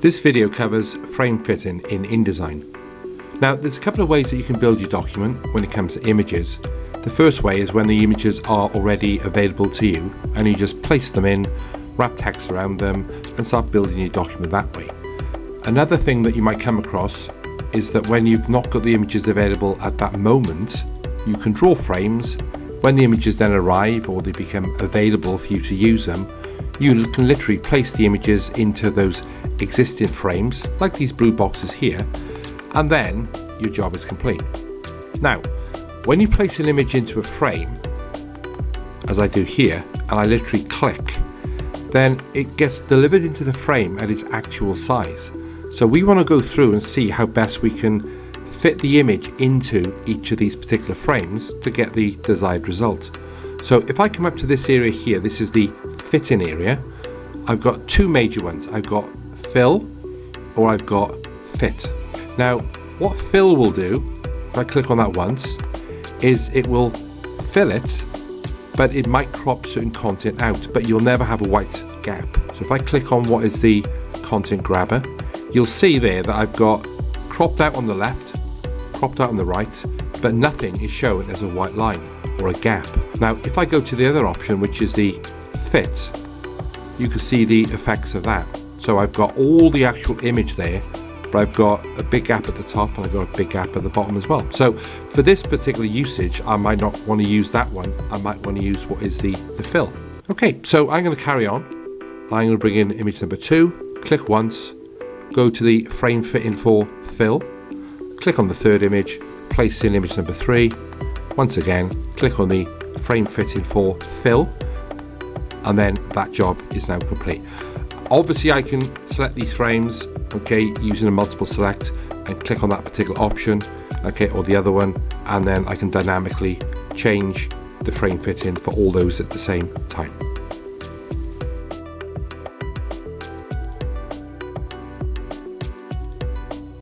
This video covers frame fitting in InDesign. Now, there's a couple of ways that you can build your document when it comes to images. The first way is when the images are already available to you and you just place them in, wrap text around them and start building your document that way. Another thing that you might come across is that when you've not got the images available at that moment, you can draw frames. When the images then arrive or they become available for you to use them, you can literally place the images into those existing frames, like these blue boxes here, and then your job is complete. Now, when you place an image into a frame, as I do here, and I literally click, then it gets delivered into the frame at its actual size. So we want to go through and see how best we can fit the image into each of these particular frames to get the desired result. So if I come up to this area here, this is the fitting area. I've got two major ones. I've got fill or I've got fit. Now, what fill will do, if I click on that once, is it will fill it, but it might crop certain content out, but you'll never have a white gap. So if I click on what is the content grabber, you'll see there that I've got cropped out on the left, cropped out on the right, but nothing is shown as a white line or a gap. Now, if I go to the other option, which is the fit, you can see the effects of that. So I've got all the actual image there, but I've got a big gap at the top and I've got a big gap at the bottom as well. So for this particular usage, I might not want to use that one. I might want to use what is the fill. Okay, so I'm going to carry on. I'm going to bring in image number 2, click once, go to the frame fitting for fill, click on the third image, place in image number 3, once again, click on the frame fitting for fill, and then that job is now complete. Obviously, I can select these frames, okay, using a multiple select and click on that particular option, okay, or the other one, and then I can dynamically change the frame fitting for all those at the same time.